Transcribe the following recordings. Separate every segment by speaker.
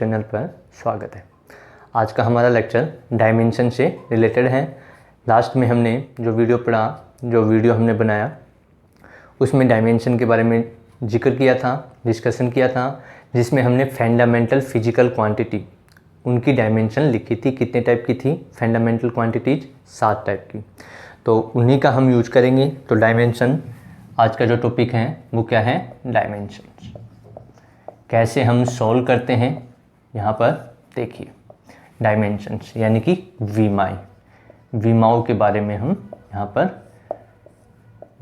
Speaker 1: Channel पर स्वागत है। आज का हमारा लेक्चर डायमेंशन से रिलेटेड है। लास्ट में हमने जो वीडियो हमने बनाया उसमें डायमेंशन के बारे में जिक्र किया था, डिस्कशन किया था, जिसमें हमने फंडामेंटल फिजिकल क्वांटिटी उनकी डायमेंशन लिखी थी। कितने टाइप की थी फंडामेंटल क्वांटिटीज? 7 टाइप की। तो उन्हीं का हम यूज करेंगे। तो डायमेंशन आज का जो टॉपिक है वो क्या है? डायमेंशन। कैसे हम सॉल्व करते हैं यहाँ पर देखिए। डायमेंशंस यानी कि विमाओं के बारे में हम यहाँ पर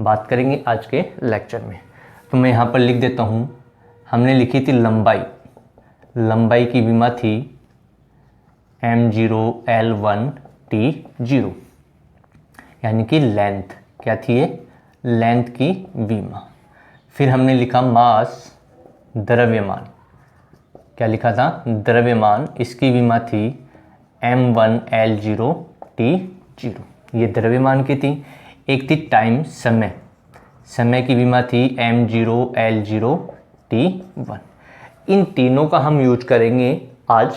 Speaker 1: बात करेंगे आज के लेक्चर में। तो मैं यहाँ पर लिख देता हूँ, हमने लिखी थी लंबाई की विमा थी m0 l1 t0 यानी कि लेंथ क्या थी? ये लेंथ की विमा। फिर हमने लिखा मास, द्रव्यमान। क्या लिखा था? द्रव्यमान। इसकी विमा थी m1 l0 t0। ये द्रव्यमान की थी। एक थी टाइम, समय की विमा थी m0 l0 t1। इन तीनों का हम यूज करेंगे। आज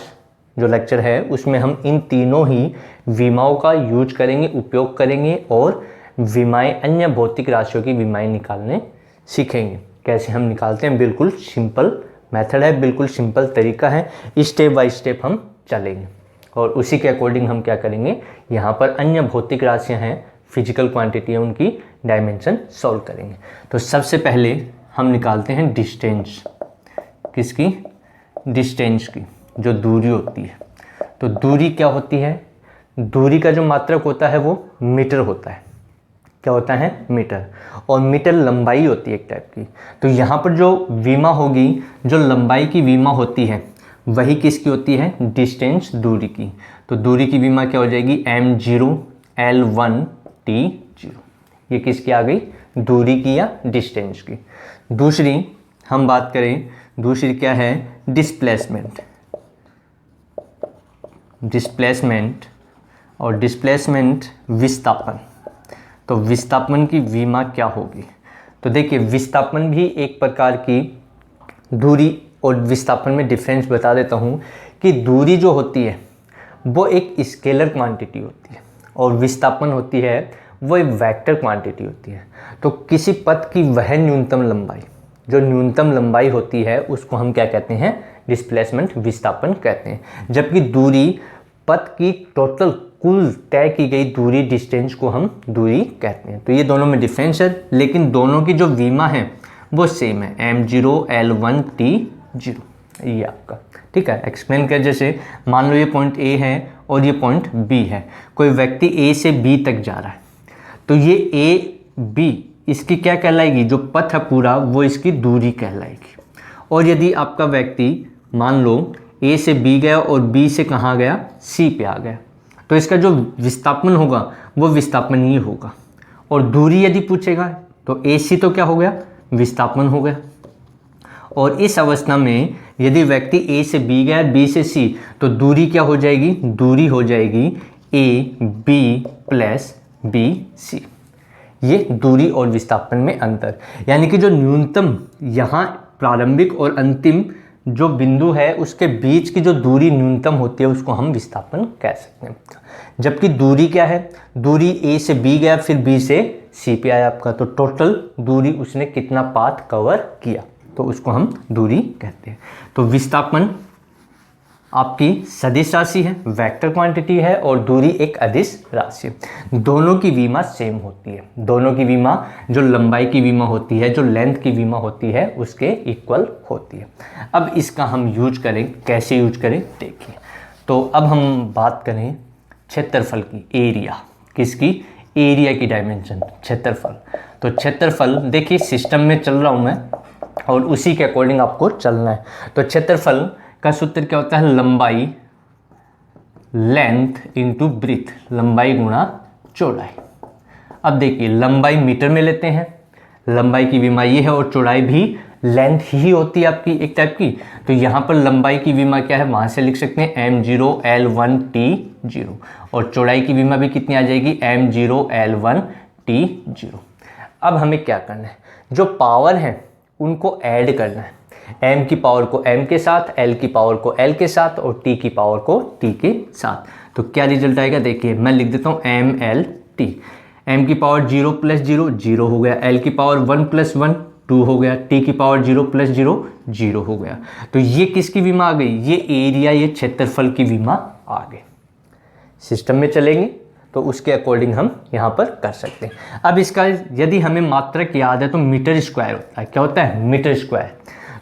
Speaker 1: जो लेक्चर है उसमें हम इन तीनों ही विमाओं का यूज करेंगे, उपयोग करेंगे और विमाएं, अन्य भौतिक राशियों की विमाएं निकालने सीखेंगे। कैसे हम निकालते हैं? बिल्कुल सिंपल मेथड है, बिल्कुल सिंपल तरीका है। स्टेप बाय स्टेप हम चलेंगे और उसी के अकॉर्डिंग हम क्या करेंगे, यहाँ पर अन्य भौतिक राशियाँ हैं, फिजिकल क्वांटिटी है, उनकी डायमेंशन सॉल्व करेंगे। तो सबसे पहले हम निकालते हैं डिस्टेंस। किसकी? डिस्टेंस की, जो दूरी होती है। तो दूरी क्या होती है? दूरी का जो मात्रक होता है वो मीटर होता है। क्या होता है? मीटर। और मीटर लंबाई होती है एक टाइप की। तो यहाँ पर जो विमा होगी, जो लंबाई की विमा होती है, वही किसकी होती है? डिस्टेंस, दूरी की। तो दूरी की विमा क्या हो जाएगी? m0 l1 t0। ये किसकी आ गई? दूरी की या डिस्टेंस की। दूसरी हम बात करें, दूसरी क्या है? डिस्प्लेसमेंट और डिस्प्लेसमेंट विस्थापन। तो विस्थापन की विमा क्या होगी? तो देखिए, विस्थापन भी एक प्रकार की, दूरी और विस्थापन में डिफरेंस बता देता हूँ कि दूरी जो होती है वो एक स्केलर क्वांटिटी होती है और विस्थापन होती है वो एक वेक्टर क्वांटिटी होती है। तो किसी पथ की वह न्यूनतम लंबाई, जो न्यूनतम लंबाई होती है, उसको हम क्या कहते हैं? डिस्प्लेसमेंट, विस्थापन कहते हैं। जबकि दूरी, पथ की टोटल कुल तय की गई दूरी, डिस्टेंस को हम दूरी कहते हैं। तो ये दोनों में डिफरेंस है, लेकिन दोनों की जो विमा है वो सेम है, m0 l1 t0। ये आपका ठीक है। एक्सप्लेन कर, जैसे मान लो ये पॉइंट A है और ये पॉइंट B है। कोई व्यक्ति A से B तक जा रहा है, तो ये AB इसकी क्या कहलाएगी? जो पथ है पूरा वो इसकी दूरी कहलाएगी। और यदि आपका व्यक्ति मान लो A से B गया और B से कहाँ गया? C पे आ गया, तो इसका जो विस्थापन होगा वो विस्थापन ही होगा। और दूरी यदि पूछेगा तो AC तो क्या हो गया? विस्थापन हो गया। और इस अवस्था में यदि व्यक्ति A से B गया, B से C, तो दूरी क्या हो जाएगी? दूरी हो जाएगी AB प्लस BC। ये दूरी और विस्थापन में अंतर, यानी कि जो न्यूनतम यहाँ प्रारंभिक और अंतिम जो बिंदु है उसके बीच की जो दूरी न्यूनतम होती है उसको हम विस्थापन कह सकते हैं। जबकि दूरी क्या है? दूरी A से B गया, फिर B से C पे आया आपका, तो टोटल दूरी उसने कितना पाथ कवर किया, तो उसको हम दूरी कहते हैं। तो विस्थापन आपकी सदिश राशि है, वेक्टर क्वांटिटी है, और दूरी एक अदिश राशि है। दोनों की विमा सेम होती है। दोनों की विमा, जो लंबाई की विमा होती है, जो लेंथ की विमा होती है, उसके इक्वल होती है। अब इसका हम यूज करें, कैसे यूज करें देखिए। तो अब हम बात करें क्षेत्रफल की, एरिया। किसकी? एरिया की डायमेंशन, क्षेत्रफल। तो क्षेत्रफल देखिए, सिस्टम में चल रहा हूँ मैं और उसी के अकॉर्डिंग आपको चलना है। तो क्षेत्रफल का सूत्र क्या होता है? लंबाई, लेंथ इंटू ब्रीथ, लंबाई गुणा चौड़ाई। अब देखिए, लंबाई मीटर में लेते हैं, लंबाई की विमा ये है, और चौड़ाई भी लेंथ ही होती है आपकी एक टाइप की। तो यहाँ पर लंबाई की विमा क्या है? वहाँ से लिख सकते हैं m0 l1 t0, और चौड़ाई की विमा भी कितनी आ जाएगी? m0 l1 t0। अब हमें क्या करना है? जो पावर है उनको ऐड करना है। m की पावर को m के साथ, l की पावर को l के साथ और t की पावर को t के साथ। तो क्या रिजल्ट आएगा देखिए, मैं लिख देता हूँ m l t। m की पावर 0 प्लस 0 0 हो गया, l की पावर 1 प्लस 1 2 हो गया, t की पावर 0 प्लस 0 0 हो गया। तो ये किसकी विमा आ गई, ये एरिया, ये क्षेत्रफल की विमा आ गई। सिस्टम में चलेंगे तो उसके अकॉर्डिंग हम यहाँ पर कर सकते हैं। अब इसका यदि हमें मात्रक याद है तो मीटर स्क्वायर होता है। क्या होता है, मीटर स्क्वायर।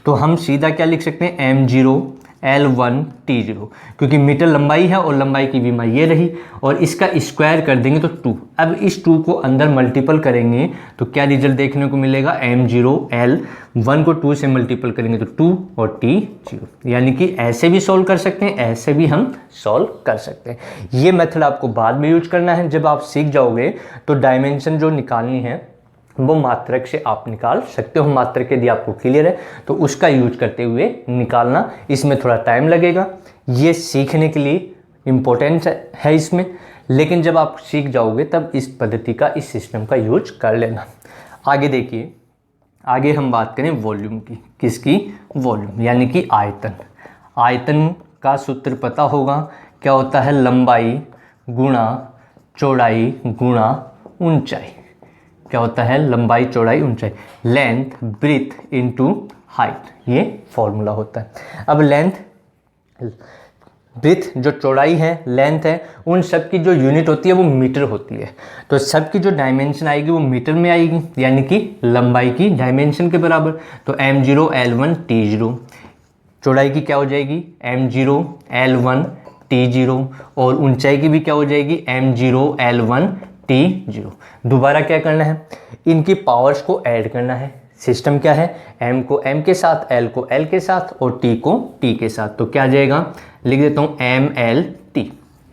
Speaker 1: तो हम सीधा क्या लिख सकते हैं, m0 L1 T0, क्योंकि मीटर लंबाई है और लंबाई की विमा ये रही, और इसका स्क्वायर कर देंगे तो 2। अब इस 2 को अंदर मल्टीपल करेंगे तो क्या रिजल्ट देखने को मिलेगा, m0 L1 को 2 से मल्टीपल करेंगे तो 2 और T0। यानी कि ऐसे भी सॉल्व कर सकते हैं, ऐसे भी हम सॉल्व कर सकते हैं। ये मेथड आपको बाद में यूज करना है, जब आप सीख जाओगे तो डायमेंशन जो निकालनी है वो मात्रक से आप निकाल सकते हो। मात्रक यदि आपको क्लियर है तो उसका यूज करते हुए निकालना, इसमें थोड़ा टाइम लगेगा, ये सीखने के लिए इम्पोर्टेंट है इसमें, लेकिन जब आप सीख जाओगे तब इस पद्धति का, इस सिस्टम का यूज कर लेना। आगे देखिए, आगे हम बात करें वॉल्यूम की। किसकी, वॉल्यूम यानी कि आयतन। आयतन का सूत्र पता होगा, क्या होता है, लंबाई गुणा चौड़ाई गुणा ऊंचाई। क्या होता है, लंबाई चौड़ाई ऊंचाई, लेंथ ब्रीथ इनटू हाइट, ये फॉर्मूला होता है। अब लेंथ, ब्रीथ जो चौड़ाई है, लेंथ है, उन सब की जो यूनिट होती है वो मीटर होती है। तो सब की जो डायमेंशन आएगी वो मीटर में आएगी, यानी कि लंबाई की डायमेंशन के बराबर। तो m0 L1 T0, चौड़ाई की क्या हो जाएगी, m0 L1 T0, और ऊंचाई की भी क्या हो जाएगी, m0 L1 T0। दोबारा क्या करना है, इनकी पावर्स को ऐड करना है। सिस्टम क्या है, m को m के साथ, l को l के साथ और t को t के साथ। तो क्या आ जाएगा, लिख देता हूँ mlt,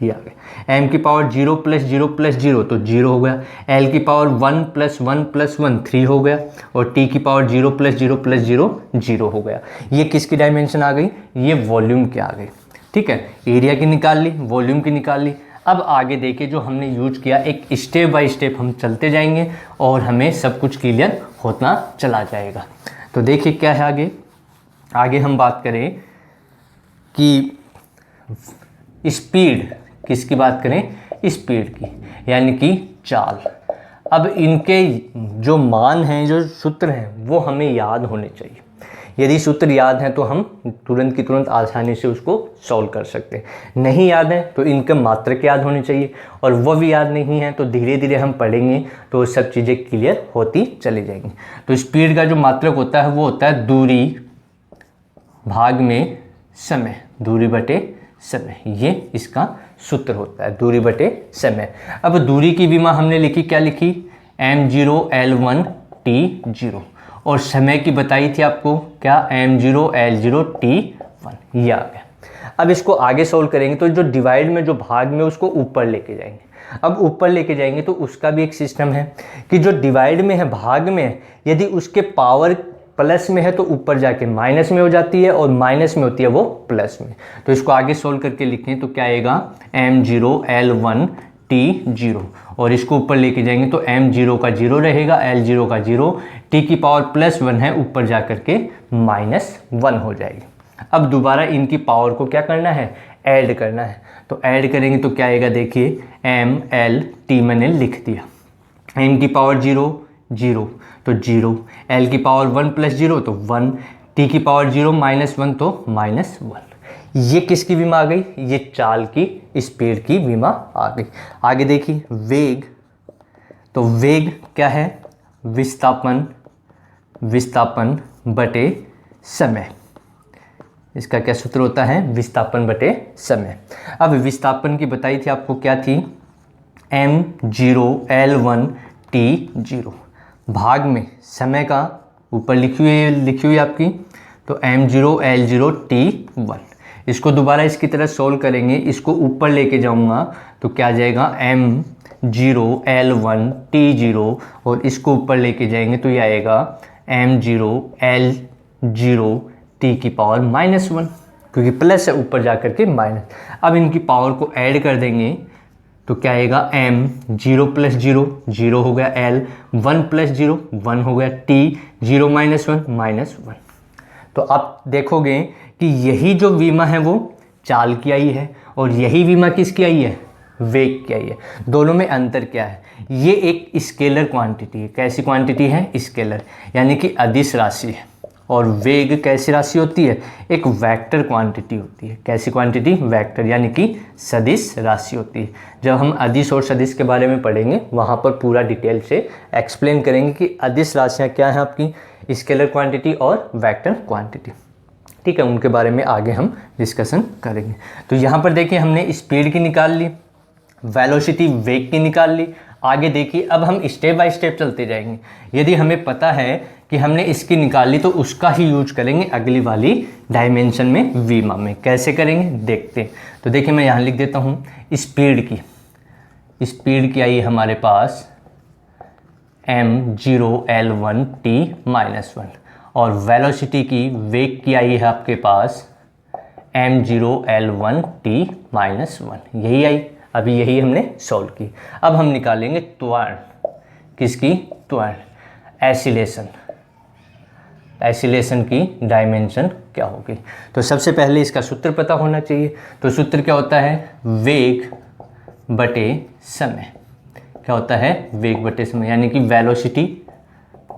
Speaker 1: ये आ गया। m की पावर 0 प्लस 0 प्लस 0 तो 0 हो गया, l की पावर 1 प्लस 1 प्लस 1 3 हो गया, और t की पावर 0 प्लस 0 प्लस 0 0 हो गया। ये किसकी डायमेंशन आ गई, ये वॉल्यूम की आ गई। ठीक है, एरिया की निकाल ली, वॉल्यूम की निकाल ली। अब आगे देखिए जो हमने यूज किया, एक स्टेप बाय स्टेप हम चलते जाएंगे और हमें सब कुछ क्लियर होता चला जाएगा। तो देखिए क्या है आगे, आगे हम बात करें कि स्पीड, किसकी बात करें, स्पीड की, यानी कि चाल। अब इनके जो मान हैं, जो सूत्र हैं, वो हमें याद होने चाहिए। यदि सूत्र याद है तो हम तुरंत की तुरंत आसानी से उसको सॉल्व कर सकते हैं। नहीं याद है तो इनके मात्रक याद होने चाहिए, और वो भी याद नहीं है तो धीरे धीरे हम पढ़ेंगे तो सब चीज़ें क्लियर होती चली जाएंगी। तो स्पीड का जो मात्रक होता है वो होता है दूरी भाग में समय, दूरी बटे समय, ये इसका सूत्र होता है, दूरी बटे समय। अब दूरी की विमा हमने लिखी, क्या लिखी, m0 L1 T0, और समय की बताई थी आपको, क्या, m0 L0 T1, ये आ गया। अब इसको आगे सोल्व करेंगे तो जो डिवाइड में जो भाग में उसको ऊपर लेके जाएंगे। अब ऊपर लेके जाएंगे तो उसका भी एक सिस्टम है कि जो डिवाइड में है, भाग में है, यदि उसके पावर प्लस में है तो ऊपर जाके माइनस में हो जाती है, और माइनस में होती है वो प्लस में। तो इसको आगे सोल्व करके लिखें तो क्या आएगा, m0 L1 T0, और इसको ऊपर लेके जाएंगे तो m0 का 0 रहेगा, L0 का 0, t की पावर +1 है, ऊपर जा करके -1 हो जाएगी। अब दोबारा इनकी पावर को क्या करना है, ऐड करना है। तो ऐड करेंगे तो क्या आएगा, देखिए m l t मैंने लिख दिया, m की पावर 0 0 तो 0, l की पावर 1 प्लस 0 तो 1, t की पावर 0 -1 तो -1। ये किसकी विमा आ गई, ये चाल की, स्पीड की विमा आ गई। आगे देखिए वेग, तो वेग क्या है, विस्थापन, विस्थापन बटे समय, इसका क्या सूत्र होता है, विस्थापन बटे समय। अब विस्थापन की बताई थी आपको, क्या थी, m0 L1 T0, भाग में समय का ऊपर लिखी हुई आपकी, तो m0 L0 T1। इसको दोबारा इसकी तरह सोल्व करेंगे, इसको ऊपर लेके जाऊंगा तो क्या आ जाएगा, m0 L1 T0, और इसको ऊपर लेके जाएंगे तो ये आएगा m0 L0 T की पावर -1, क्योंकि प्लस है ऊपर जा करके माइनस। अब इनकी पावर को ऐड कर देंगे तो क्या आएगा, m0 + 0 0 हो गया, l 1 + 0 1 हो गया, t 0 - 1 -1। तो आप देखोगे कि यही जो वीमा है वो चाल की आई है और यही वीमा किसकी आई है, वेग की आई है। दोनों में अंतर क्या है, ये एक स्केलर क्वांटिटी है। कैसी क्वांटिटी है, स्केलर, यानी कि अदिश राशि है। और वेग कैसी राशि होती है, एक वेक्टर क्वांटिटी होती है। कैसी क्वांटिटी, वेक्टर, यानी कि सदिश राशि होती है। जब हम अदिश और सदिश के बारे में पढ़ेंगे वहाँ पर पूरा डिटेल से एक्सप्लेन करेंगे कि अदिश राशियाँ क्या हैं आपकी, स्केलर क्वांटिटी और वेक्टर क्वांटिटी। ठीक है, उनके बारे में आगे हम डिस्कशन करेंगे। तो यहाँ पर देखिए हमने स्पीड की निकाल ली, वेलोसिटी वेग की निकाल ली। आगे देखिए अब हम स्टेप बाय स्टेप चलते जाएंगे। यदि हमें पता है कि हमने इसकी निकाली तो उसका ही यूज करेंगे अगली वाली डायमेंशन में, वीमा में। कैसे करेंगे देखते हैं। तो देखिए मैं यहाँ लिख देता हूँ स्पीड की आई हमारे पास m0L1t-1 और वेलोसिटी की, वेग की आई है आपके पास m0L1t-1। यही आई, अभी यही हमने सॉल्व की। अब हम निकालेंगे त्वरण, किसकी, त्वरण, एसिलेशन की डायमेंशन क्या होगी। तो सबसे पहले इसका सूत्र पता होना चाहिए। तो सूत्र क्या होता है, वेग बटे समय। क्या होता है, वेग बटे समय, यानी कि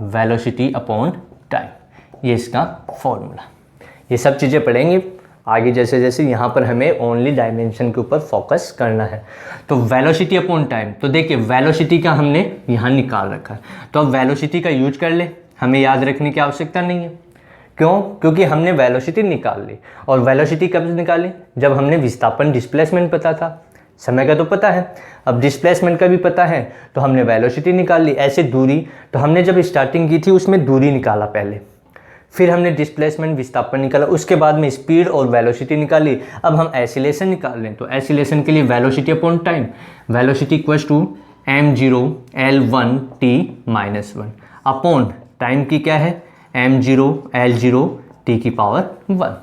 Speaker 1: वेलोसिटी अपॉन टाइम। ये इसका फॉर्मूला। ये सब चीज़ें पढ़ेंगे आगे जैसे जैसे। यहाँ पर हमें ओनली डायमेंशन के ऊपर फोकस करना है। तो वेलोसिटी अपॉन टाइम, तो देखिए वेलोसिटी का हमने यहाँ निकाल रखा है, तो अब वेलोसिटी का यूज कर ले, हमें याद रखने की आवश्यकता नहीं है। क्यों, क्योंकि हमने वेलोसिटी निकाल ली। और वेलोसिटी कब निकाली, जब हमने विस्थापन डिस्प्लेसमेंट पता था। समय का तो पता है, अब डिस्प्लेसमेंट का भी पता है, तो हमने वेलोसिटी निकाल ली। ऐसे दूरी, तो हमने जब स्टार्टिंग की थी उसमें दूरी निकाला पहले, फिर हमने डिस्प्लेसमेंट विस्थापन निकाला, उसके बाद में स्पीड और वेलोसिटी निकाली। अब हम एसिलेशन निकाल लें, तो एसिलेशन के लिए velocity upon time, velocity equals to m0L1t-1 upon time की क्या है, m0L0t⁻1।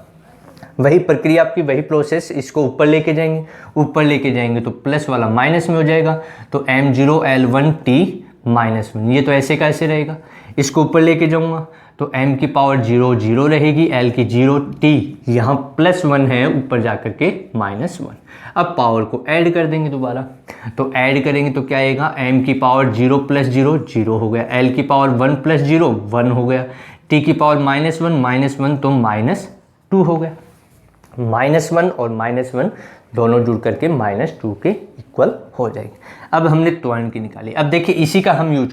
Speaker 1: वही प्रक्रिया आपकी, वही प्रोसेस, इसको ऊपर लेके जाएंगे तो प्लस वाला माइनस में हो जाएगा। तो m0L1t-1, ये तो ऐसे का ऐसे रहेगा। इसको ऊपर लेके जाऊंगा तो m की पावर 0 0 रहेगी, l की 0, t यहाँ +1 है, ऊपर जाकर के -1। अब पावर को ऐड कर देंगे दोबारा, तो ऐड करेंगे तो क्या आएगा, m की पावर 0 + 0 0 हो गया, l की पावर 1 + 0 1 हो गया, t की पावर -1 तो -2 हो गया। -1 और -1 दोनों जुड़ करके -2 के इक्वल हो जाएंगे। अब हमने त्वरण की निकाली। अब देखिए इसी का हम यूज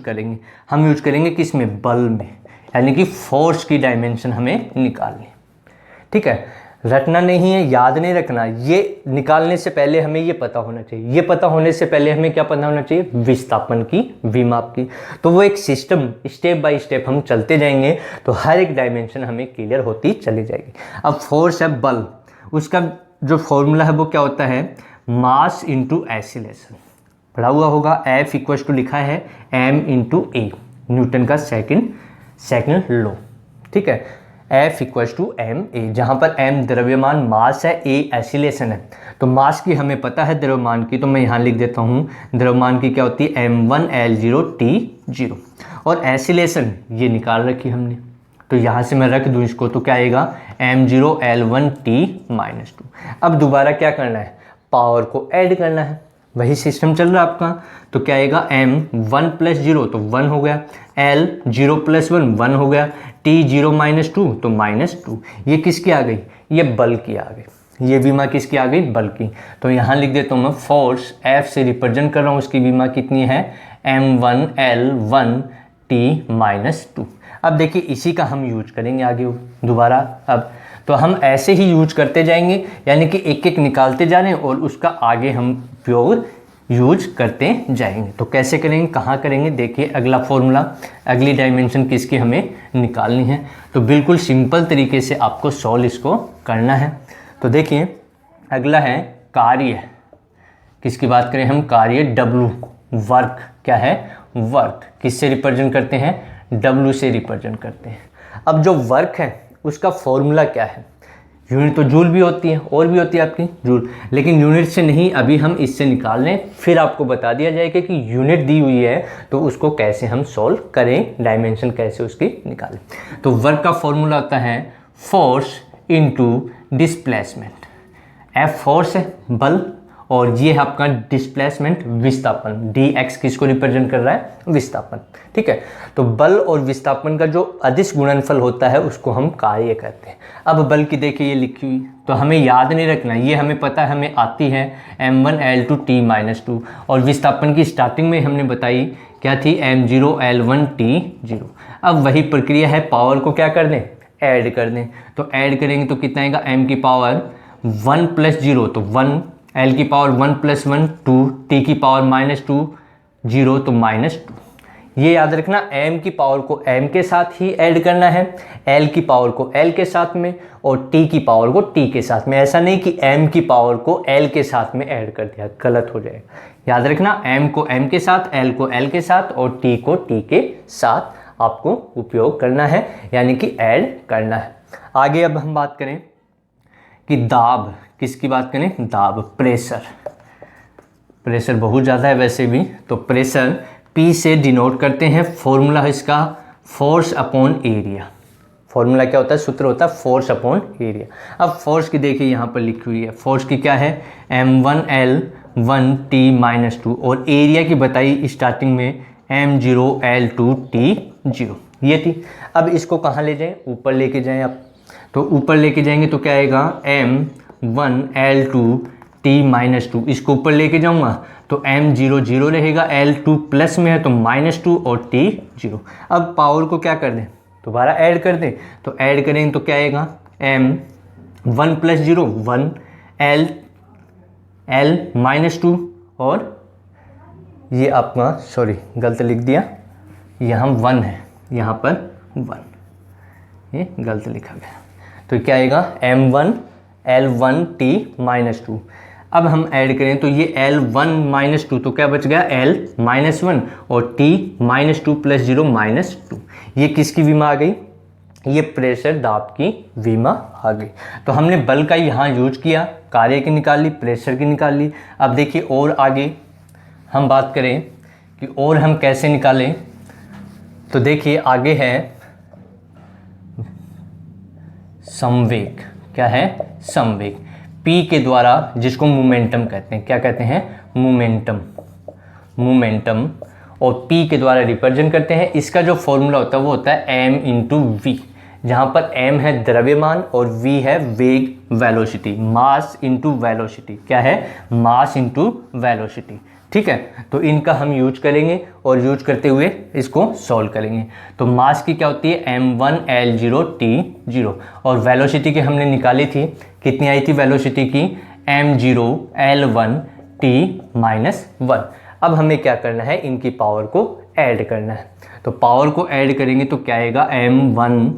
Speaker 1: करेंगे किस में, बल में, यानी कि फोर्स की डायमेंशन हमें निकालनी। ठीक है, रटना नहीं है, याद नहीं रखना। ये निकालने से पहले हमें ये पता होना चाहिए। ये पता होने से पहले हमें क्या पता होना चाहिए, विस्थापन की, विमाप की। तो वो एक सिस्टम, स्टेप बाय स्टेप हम चलते जाएंगे तो हर एक डायमेंशन हमें क्लियर होती चली जाएगी। अब फोर्स है बल, उसका जो फॉर्मूला है वो क्या होता है, मास इंटू एसिलेशन। पढ़ा हुआ होगा, F इक्वल्स टू लिखा है m इंटू ए, न्यूटन का सेकंड लॉ। ठीक है, F equals to m a, जहाँ पर m द्रव्यमान मास है, a एसिलेशन है। तो मास की हमें पता है द्रव्यमान की, तो मैं यहाँ लिख देता हूँ द्रव्यमान की क्या होती है, m1L0T0। और एसिलेशन ये निकाल रखी हमने, तो यहाँ से मैं रख दूँ इसको, तो क्या आएगा m0L1T-2। अब दोबारा क्या करना है, पावर को ऐड करना है, वही सिस्टम चल रहा है आपका। तो क्या आएगा, m1 + 0 तो 1 हो गया, l 0 + 1 1 हो गया, t 0 - 2 तो -2। ये किसकी आ गई, ये बल की आ गई। ये विमा किसकी आ गई, बल की। तो यहाँ लिख देता हूँ मैं, फोर्स F से रिप्रेजेंट कर रहा हूँ, उसकी विमा कितनी है, m1L1T-2। अब देखिए इसी का हम यूज करेंगे आगे दोबारा। अब तो हम ऐसे ही यूज करते जाएंगे, यानी कि एक एक निकालते जा रहे हैं और उसका आगे हम उपयोग यूज करते जाएंगे। तो कैसे करेंगे, कहाँ करेंगे, देखिए अगला फॉर्मूला, अगली डायमेंशन किसकी हमें निकालनी है। तो बिल्कुल सिंपल तरीके से आपको सॉल्व इसको करना है। तो देखिए अगला है कार्य, किसकी बात करें हम, कार्य W, वर्क क्या है, वर्क किससे रिप्रेजेंट करते हैं, W से रिप्रेजेंट करते हैं। अब जो वर्क है उसका फॉर्मूला क्या है, यूनिट तो जूल भी होती है और भी होती है आपकी जूल, लेकिन यूनिट से नहीं, अभी हम इससे निकाल लें, फिर आपको बता दिया जाएगा कि यूनिट दी हुई है तो उसको कैसे हम सॉल्व करें, डायमेंशन कैसे उसकी निकालें। तो वर्क का फॉर्मूला होता है force into displacement. F force है बल और ये है आपका डिस्प्लेसमेंट विस्थापन। dx किसको रिप्रेजेंट कर रहा है? विस्थापन। ठीक है, तो बल और विस्थापन का जो अदिश गुणनफल होता है उसको हम कार्य कहते हैं। अब बल की देखिए ये लिखी हुई, तो हमें याद नहीं रखना, ये हमें पता है, हमें आती है m1L2 T-2 और विस्थापन की स्टार्टिंग में हमने बताई क्या थी? m0L1 T0। अब वही प्रक्रिया है, पावर को क्या कर दें? ऐड कर दें। तो ऐड करेंगे तो कितना आएगा? m की पावर 1 + 0 तो 1, L की पावर 1 + 1 2, T की पावर -2 0 तो -2। ये याद रखना, m की पावर को m के साथ ही ऐड करना है, L की पावर को L के साथ में और T की पावर को T के साथ में। ऐसा नहीं कि m की पावर को L के साथ में ऐड कर दिया, गलत हो जाएगा। याद रखना, m को m के साथ, L को L के साथ और T को T के साथ आपको उपयोग करना है, यानी कि ऐड करना है। आगे अब हम बात करें कि दाब, किसकी बात करें? दाब, प्रेशर। प्रेशर बहुत ज़्यादा है वैसे भी, तो प्रेशर P से डिनोट करते हैं। फॉर्मूला इसका फोर्स अपॉन एरिया। फॉर्मूला क्या होता है? सूत्र होता है फोर्स अपॉन एरिया। अब फोर्स की देखिए यहाँ पर लिखी हुई है, फोर्स की क्या है? m1L1 T-2 और एरिया की बताई स्टार्टिंग में m0L2 T0, ये थी। अब इसको कहाँ ले जाएं? ऊपर लेके जाएं आप, तो ऊपर लेके जाएंगे तो क्या आएगा? m1L2 T-2, इसको ऊपर लेके जाऊंगा तो m0 0 रहेगा, L2 प्लस में है तो -2 और T 0। अब पावर को क्या कर दें? दोबारा ऐड कर दें, तो ऐड करेंगे तो क्या आएगा? m1 + 0 1, L -2 और ये आपका, सॉरी गलत लिख दिया, यहाँ 1 है, यहाँ पर 1, ये गलत लिखा गया। तो क्या आएगा? m1L1 T-2। अब हम ऐड करें तो ये L1 -2 तो क्या बच गया? L -1 और T-2 + 0 -2। ये किसकी विमा आ गई? ये प्रेशर दाब की विमा आ गई। तो हमने बल का यहाँ यूज किया, कार्य की निकाल ली, प्रेशर की निकाल ली। अब देखिए और आगे हम बात करें कि और हम कैसे निकालें, तो देखिए आगे है संवेग। क्या है? संवेग। P के द्वारा जिसको मोमेंटम कहते हैं, क्या कहते हैं? मोमेंटम। मोमेंटम और P के द्वारा रिप्रेजेंट करते हैं। इसका जो फॉर्मूला होता है वो होता है m × v, जहाँ पर m है द्रव्यमान और v है वेग, वेलोसिटी, मास इनटू वेलोसिटी। क्या है? Mass into velocity. ठीक है, तो इनका हम यूज करेंगे और यूज करते हुए इसको सॉल्व करेंगे। तो मास की क्या होती है? m1L0 T0 और वेलोसिटी की हमने निकाली थी, कितनी आई थी वेलोसिटी की? m0L1 T-1। अब हमें क्या करना है? इनकी पावर को ऐड करना है। तो पावर को ऐड करेंगे तो क्या आएगा? m1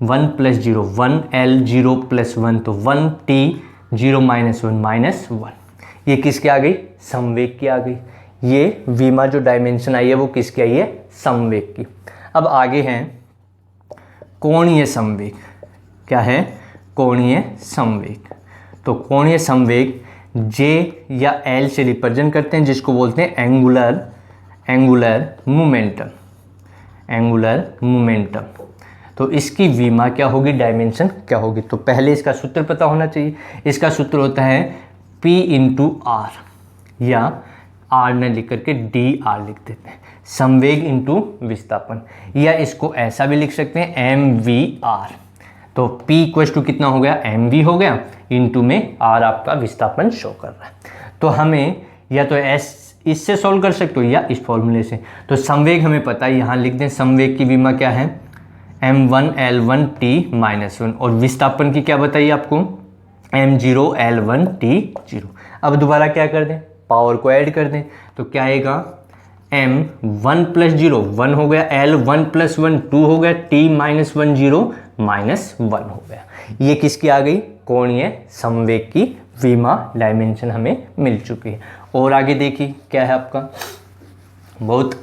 Speaker 1: 1 + 0 1, L0 + 1 तो 1, T0 -1 -1। ये किसकी आ गई? संवेग की आ गई। ये विमा जो डायमेंशन आई है वो किसकी आई है? संवेग की। अब आगे हैं कोणीय संवेग। क्या है? कोणीय संवेग। तो कोणीय संवेग J या L से रिप्रेजेंट करते हैं, जिसको बोलते हैं एंगुलर मोमेंटम। Angular momentum. तो इसकी विमा क्या होगी? डायमेंशन क्या होगी? तो पहले इसका सूत्र पता होना चाहिए। इसका सूत्र होता है P × R, या R न लिख करके dr लिख देते हैं, संवेग इंटू विस्थापन। या इसको ऐसा भी लिख सकते हैं mvr। तो P = कितना हो गया? mv हो गया, इंटू में R आपका विस्थापन शो कर रहा है। तो हमें या तो इससे सॉल्व कर सकते हो या इस फॉर्मूले से। तो संवेग हमें पता है, यहाँ लिख दें संवेग की विमा क्या है? m1L1 T-1 और विस्थापन की क्या बताइए आपको? m0L1 T0। अब दोबारा क्या कर दें? पावर को ऐड कर दें तो क्या आएगा? m1 + 0 1 हो गया, L1 + 1 2 हो गया, T-1 0 -1 हो गया। ये किसकी आ गई? कोणीय संवेग की विमा डायमेंशन हमें मिल चुकी है। और आगे देखिए क्या है आपका, बहुत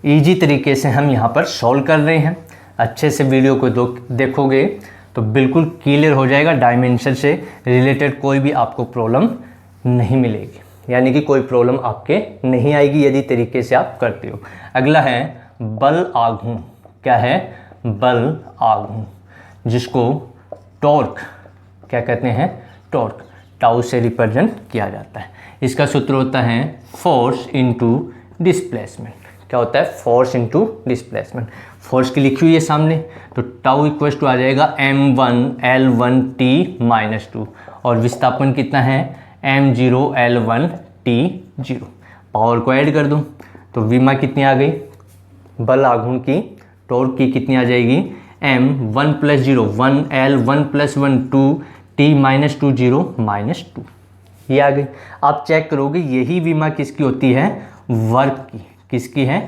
Speaker 1: इजी तरीके से हम यहाँ पर सॉल्व कर रहे हैं। अच्छे से वीडियो को देखोगे तो बिल्कुल क्लियर हो जाएगा, डायमेंशन से रिलेटेड कोई भी आपको प्रॉब्लम नहीं मिलेगी, यानी कि कोई प्रॉब्लम आपके नहीं आएगी यदि तरीके से आप करते हो। अगला है बल आघूर्ण। क्या है? बल आघूर्ण। जिसको टॉर्क क्या कहते हैं, टॉर्क, टाउ से रिप्रेजेंट किया जाता है। इसका सूत्र होता है फोर्स इनटू डिस्प्लेसमेंट। क्या होता है, फोर्स इनटू डिस्प्लेसमेंट। फोर्स की लिखी हुई है सामने, तो टाउ इक्वल टू आ जाएगा m1L1T-2 और विस्थापन कितना है m0L1T0। पावर को ऐड कर दूं तो विमा कितनी आ गई, बल आघूर्ण की टॉर्क की कितनी आ जाएगी, m1 + 0 1L1 + 1 2T-2 0 -2, ये आ गई। आप चेक करोगे यही विमा किसकी होती है, वर्क की। किसकी है,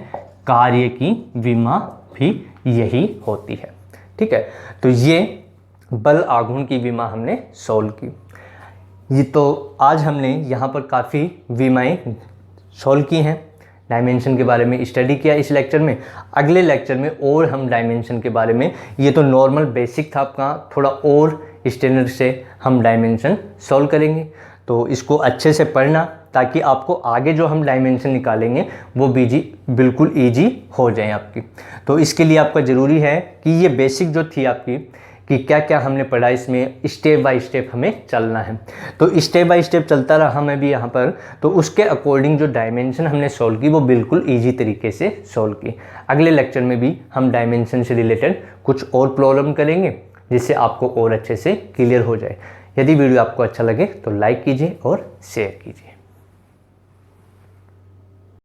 Speaker 1: कार्य की विमा भी यही होती है। ठीक है, तो ये बल आघूर्ण की विमा हमने सॉल्व की। ये तो आज हमने यहाँ पर काफ़ी विमाएं सॉल्व की हैं, डायमेंशन के बारे में स्टडी किया इस लेक्चर में। अगले लेक्चर में और हम डायमेंशन के बारे में, ये तो नॉर्मल बेसिक था आपका, थोड़ा और स्टैंडर्ड से हम डायमेंशन सॉल्व करेंगे। तो इसको अच्छे से पढ़ना ताकि आपको आगे जो हम डायमेंशन निकालेंगे वो बिल्कुल ईजी हो जाए आपकी। तो इसके लिए आपका ज़रूरी है कि ये बेसिक जो थी आपकी, कि क्या क्या हमने पढ़ा, इसमें स्टेप बाय स्टेप हमें चलना है। तो स्टेप बाय स्टेप चलता रहा मैं भी यहाँ पर, तो उसके अकॉर्डिंग जो डायमेंशन हमने सॉल्व की वो बिल्कुल ईजी तरीके से सॉल्व की। अगले लेक्चर में भी हम डायमेंशन से रिलेटेड कुछ और प्रॉब्लम करेंगे जिससे आपको और अच्छे से क्लियर हो जाए। यदि वीडियो आपको अच्छा लगे तो लाइक कीजिए और शेयर कीजिए।